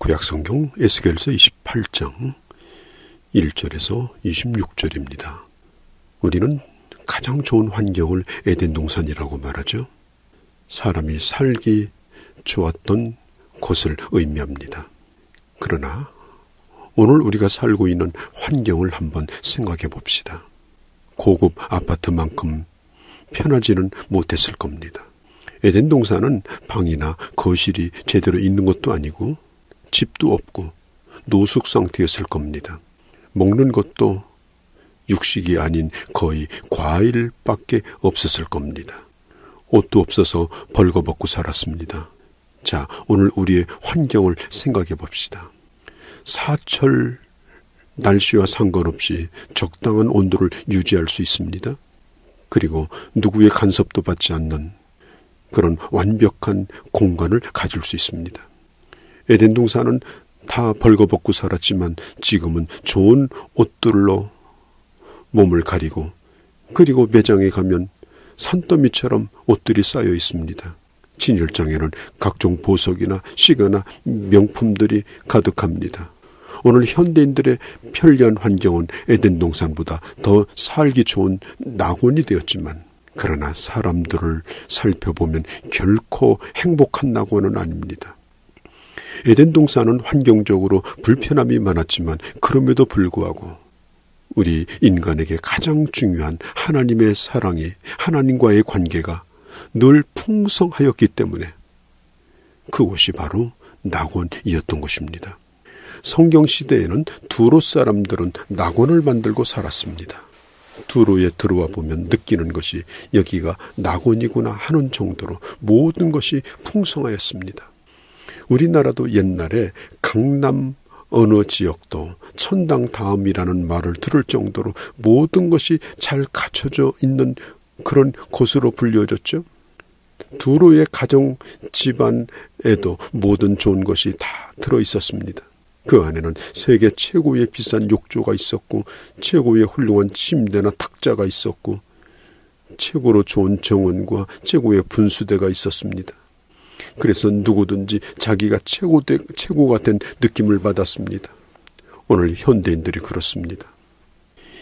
구약성경 에스겔서 28장 1절에서 26절입니다. 우리는 가장 좋은 환경을 에덴 동산이라고 말하죠. 사람이 살기 좋았던 곳을 의미합니다. 그러나 오늘 우리가 살고 있는 환경을 한번 생각해 봅시다. 고급 아파트만큼 편하지는 못했을 겁니다. 에덴 동산은 방이나 거실이 제대로 있는 것도 아니고 집도 없고 노숙 상태였을 겁니다. 먹는 것도 육식이 아닌 거의 과일밖에 없었을 겁니다. 옷도 없어서 벌거벗고 살았습니다. 자, 오늘 우리의 환경을 생각해 봅시다. 사철 날씨와 상관없이 적당한 온도를 유지할 수 있습니다. 그리고 누구의 간섭도 받지 않는 그런 완벽한 공간을 가질 수 있습니다. 에덴 동산은 다 벌거벗고 살았지만 지금은 좋은 옷들로 몸을 가리고, 그리고 매장에 가면 산더미처럼 옷들이 쌓여 있습니다. 진열장에는 각종 보석이나 시계나 명품들이 가득합니다. 오늘 현대인들의 편리한 환경은 에덴 동산보다 더 살기 좋은 낙원이 되었지만, 그러나 사람들을 살펴보면 결코 행복한 낙원은 아닙니다. 에덴 동산은 환경적으로 불편함이 많았지만 그럼에도 불구하고 우리 인간에게 가장 중요한 하나님의 사랑이, 하나님과의 관계가 늘 풍성하였기 때문에 그곳이 바로 낙원이었던 것입니다. 성경 시대에는 두로 사람들은 낙원을 만들고 살았습니다. 두로에 들어와 보면 느끼는 것이 여기가 낙원이구나 하는 정도로 모든 것이 풍성하였습니다. 우리나라도 옛날에 강남 어느 지역도 천당 다음이라는 말을 들을 정도로 모든 것이 잘 갖춰져 있는 그런 곳으로 불려졌죠. 두로의 가정 집안에도 모든 좋은 것이 다 들어있었습니다. 그 안에는 세계 최고의 비싼 욕조가 있었고, 최고의 훌륭한 침대나 탁자가 있었고, 최고로 좋은 정원과 최고의 분수대가 있었습니다. 그래서 누구든지 자기가 최고가 된 느낌을 받았습니다. 오늘 현대인들이 그렇습니다.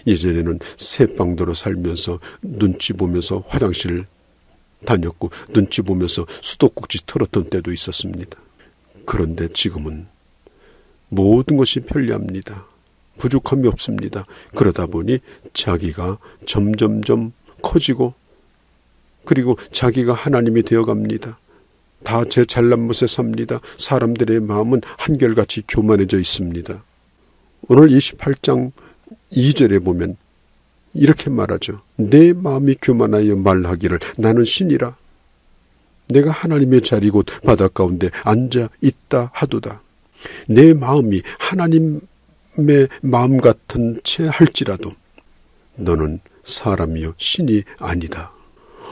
예전에는 새방도로 살면서 눈치 보면서 화장실 다녔고, 눈치 보면서 수도꼭지 털었던 때도 있었습니다. 그런데 지금은 모든 것이 편리합니다. 부족함이 없습니다. 그러다 보니 자기가 점점점 커지고, 그리고 자기가 하나님이 되어갑니다. 다 제 잘난 못에 삽니다. 사람들의 마음은 한결같이 교만해져 있습니다. 오늘 28장 2절에 보면 이렇게 말하죠. 내 마음이 교만하여 말하기를 나는 신이라. 내가 하나님의 자리 곧 바다 가운데 앉아 있다 하도다. 내 마음이 하나님의 마음 같은 채 할지라도 너는 사람이요 신이 아니다.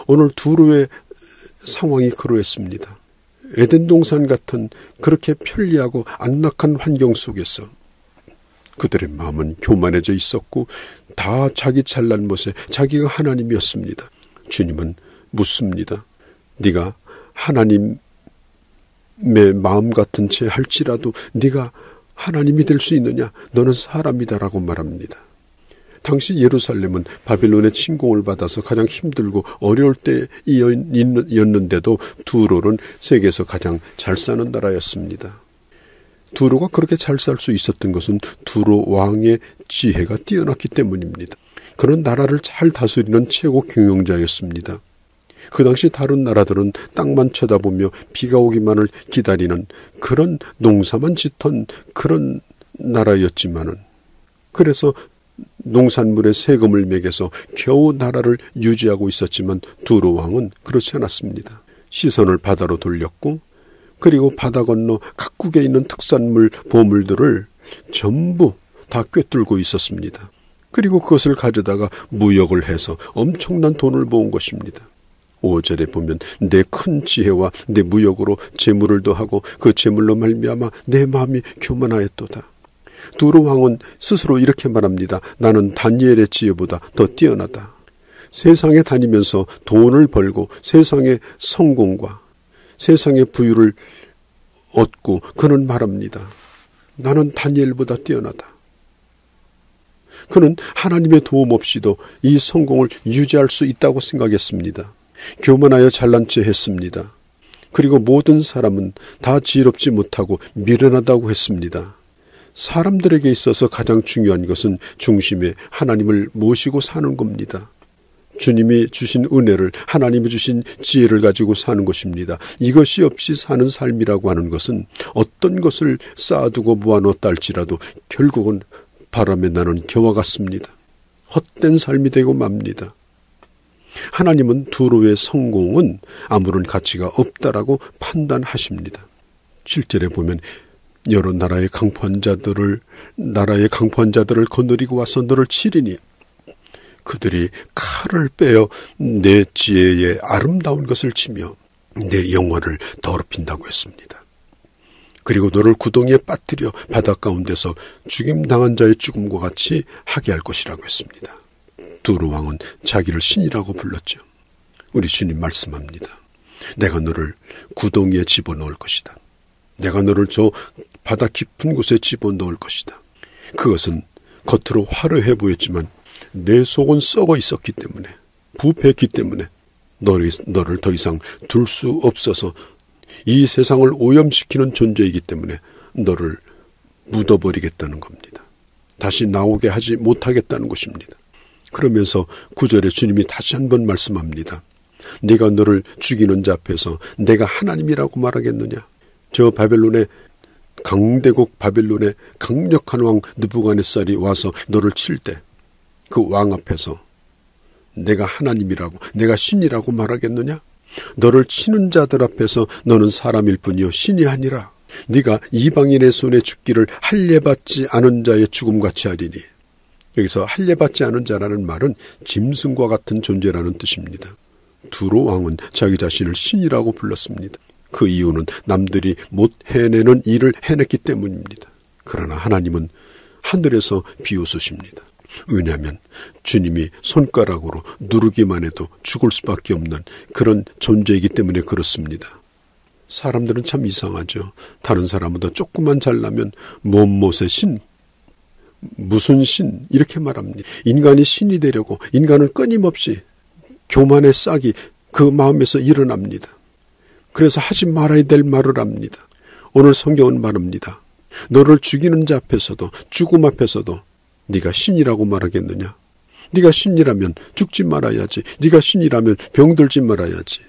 오늘 두로의 상황이 그러했습니다. 에덴 동산 같은 그렇게 편리하고 안락한 환경 속에서 그들의 마음은 교만해져 있었고, 다 자기 잘난 못에 자기가 하나님이었습니다. 주님은 묻습니다. 네가 하나님의 마음 같은 채 할지라도 네가 하나님이 될 수 있느냐? 너는 사람이다라고 말합니다. 당시 예루살렘은 바빌론의 침공을 받아서 가장 힘들고 어려울 때였는데도 두로는 세계에서 가장 잘 사는 나라였습니다. 두로가 그렇게 잘 살 수 있었던 것은 두로 왕의 지혜가 뛰어났기 때문입니다. 그런 나라를 잘 다스리는 최고 경영자였습니다. 그 당시 다른 나라들은 땅만 쳐다보며 비가 오기만을 기다리는 그런 농사만 짓던 그런 나라였지만은, 그래서 농산물에 세금을 매겨서 겨우 나라를 유지하고 있었지만 두로 왕은 그렇지 않았습니다. 시선을 바다로 돌렸고, 그리고 바다 건너 각국에 있는 특산물, 보물들을 전부 다 꿰뚫고 있었습니다. 그리고 그것을 가져다가 무역을 해서 엄청난 돈을 모은 것입니다. 5절에 보면 내 큰 지혜와 내 무역으로 재물을 더하고 그 재물로 말미암아 내 마음이 교만하였도다. 두로 왕은 스스로 이렇게 말합니다. 나는 다니엘의 지혜보다 더 뛰어나다. 세상에 다니면서 돈을 벌고 세상의 성공과 세상의 부유를 얻고 그는 말합니다. 나는 다니엘보다 뛰어나다. 그는 하나님의 도움 없이도 이 성공을 유지할 수 있다고 생각했습니다. 교만하여 잘난 체 했습니다. 그리고 모든 사람은 다 지혜롭지 못하고 미련하다고 했습니다. 사람들에게 있어서 가장 중요한 것은 중심에 하나님을 모시고 사는 겁니다. 주님이 주신 은혜를, 하나님이 주신 지혜를 가지고 사는 것입니다. 이것이 없이 사는 삶이라고 하는 것은 어떤 것을 쌓아두고 모아놓았다 할지라도 결국은 바람에 나는 겨와 같습니다. 헛된 삶이 되고 맙니다. 하나님은 두로의 성공은 아무런 가치가 없다라고 판단하십니다. 7절에 보면 여러 나라의 강포한 자들을 거느리고 와서 너를 치리니 그들이 칼을 빼어 내 지혜의 아름다운 것을 치며 내 영화를 더럽힌다고 했습니다. 그리고 너를 구덩이에 빠뜨려 바다 가운데서 죽임당한 자의 죽음과 같이 하게 할 것이라고 했습니다. 두로 왕은 자기를 신이라고 불렀죠. 우리 주님 말씀합니다. 내가 너를 구덩이에 집어넣을 것이다. 내가 너를 저 바다 깊은 곳에 집어넣을 것이다. 그것은 겉으로 화려해 보였지만 내 속은 썩어 있었기 때문에, 부패했기 때문에 너를 더 이상 둘 수 없어서 이 세상을 오염시키는 존재이기 때문에 너를 묻어버리겠다는 겁니다. 다시 나오게 하지 못하겠다는 것입니다. 그러면서 9절에 주님이 다시 한번 말씀합니다. 네가 너를 죽이는 자 앞에서 내가 하나님이라고 말하겠느냐. 저 바벨론의 강대국 바벨론의 강력한 왕 느부갓네살이 와서 너를 칠 때 그 왕 앞에서 내가 하나님이라고, 내가 신이라고 말하겠느냐? 너를 치는 자들 앞에서 너는 사람일 뿐이요 신이 아니라 네가 이방인의 손에 죽기를 할례받지 않은 자의 죽음같이 하리니. 여기서 할례받지 않은 자라는 말은 짐승과 같은 존재라는 뜻입니다. 두로 왕은 자기 자신을 신이라고 불렀습니다. 그 이유는 남들이 못 해내는 일을 해냈기 때문입니다. 그러나 하나님은 하늘에서 비웃으십니다. 왜냐하면 주님이 손가락으로 누르기만 해도 죽을 수밖에 없는 그런 존재이기 때문에 그렇습니다. 사람들은 참 이상하죠. 다른 사람보다 조금만 잘나면 못못의 신, 무슨 신 이렇게 말합니다. 인간이 신이 되려고 인간은 끊임없이 교만의 싹이 그 마음에서 일어납니다. 그래서 하지 말아야 될 말을 합니다. 오늘 성경은 말합니다. 너를 죽이는 자 앞에서도 죽음 앞에서도 네가 신이라고 말하겠느냐? 네가 신이라면 죽지 말아야지. 네가 신이라면 병들지 말아야지.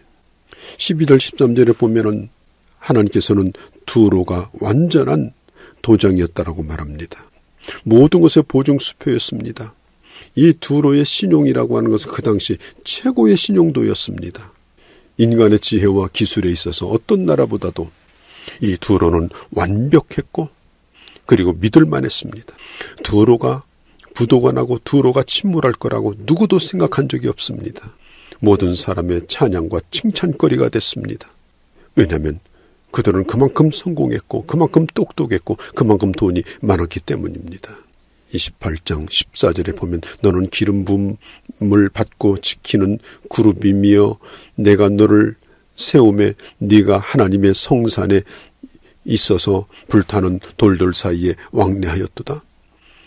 12절 13절에 보면은 하나님께서는 두로가 완전한 도장이었다라고 말합니다. 모든 것의 보증수표였습니다. 이 두로의 신용이라고 하는 것은 그 당시 최고의 신용도였습니다. 인간의 지혜와 기술에 있어서 어떤 나라보다도 이 두로는 완벽했고 그리고 믿을만 했습니다. 두로가 부도가 나고 두로가 침몰할 거라고 누구도 생각한 적이 없습니다. 모든 사람의 찬양과 칭찬거리가 됐습니다. 왜냐하면 그들은 그만큼 성공했고 그만큼 똑똑했고 그만큼 돈이 많았기 때문입니다. 28장 14절에 보면 너는 기름 부음을 받고 지키는 그룹이며 내가 너를 세움에 네가 하나님의 성산에 있어서 불타는 돌들 사이에 왕래하였도다.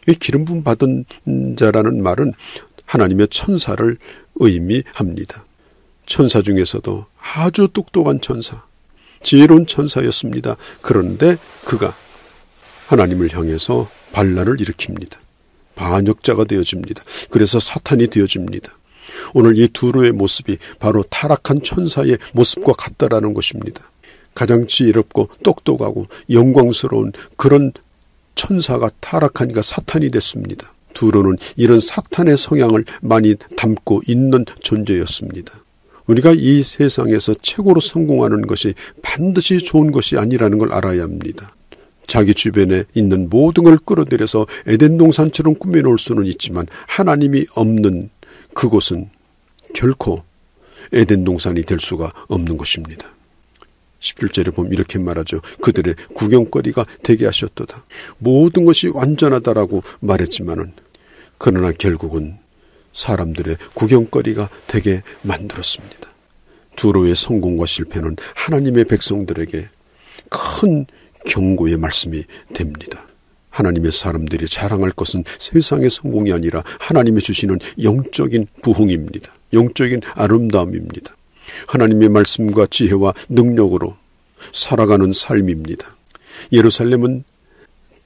이 기름 부음 받은 자라는 말은 하나님의 천사를 의미합니다. 천사 중에서도 아주 똑똑한 천사, 지혜로운 천사였습니다. 그런데 그가 하나님을 향해서 반란을 일으킵니다. 반역자가 되어집니다. 그래서 사탄이 되어집니다. 오늘 이 두로의 모습이 바로 타락한 천사의 모습과 같다라는 것입니다. 가장 지혜롭고 똑똑하고 영광스러운 그런 천사가 타락하니까 사탄이 됐습니다. 두로는 이런 사탄의 성향을 많이 담고 있는 존재였습니다. 우리가 이 세상에서 최고로 성공하는 것이 반드시 좋은 것이 아니라는 걸 알아야 합니다. 자기 주변에 있는 모든 걸 끌어들여서 에덴 동산처럼 꾸며놓을 수는 있지만 하나님이 없는 그곳은 결코 에덴 동산이 될 수가 없는 것입니다. 17절에 보면 이렇게 말하죠. 그들의 구경거리가 되게 하셨도다. 모든 것이 완전하다라고 말했지만은 그러나 결국은 사람들의 구경거리가 되게 만들었습니다. 두로의 성공과 실패는 하나님의 백성들에게 큰 경고의 말씀이 됩니다. 하나님의 사람들이 자랑할 것은 세상의 성공이 아니라 하나님이 주시는 영적인 부흥입니다. 영적인 아름다움입니다. 하나님의 말씀과 지혜와 능력으로 살아가는 삶입니다. 예루살렘은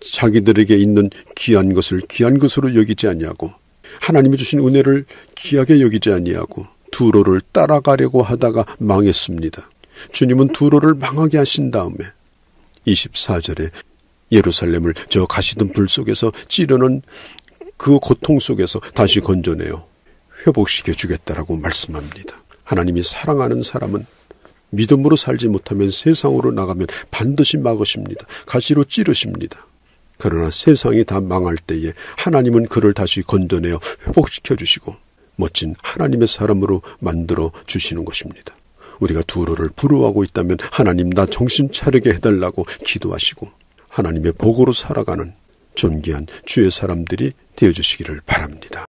자기들에게 있는 귀한 것을 귀한 것으로 여기지 아니하고 하나님이 주신 은혜를 귀하게 여기지 아니하고 두로를 따라가려고 하다가 망했습니다. 주님은 두로를 망하게 하신 다음에 24절에 예루살렘을 저 가시던 불 속에서 찌르는 그 고통 속에서 다시 건져내어 회복시켜 주겠다라고 말씀합니다. 하나님이 사랑하는 사람은 믿음으로 살지 못하면 세상으로 나가면 반드시 막으십니다. 가시로 찌르십니다. 그러나 세상이 다 망할 때에 하나님은 그를 다시 건져내어 회복시켜 주시고 멋진 하나님의 사람으로 만들어 주시는 것입니다. 우리가 두로를 부러워하고 있다면 하나님 나 정신 차리게 해달라고 기도하시고 하나님의 복으로 살아가는 존귀한 주의 사람들이 되어주시기를 바랍니다.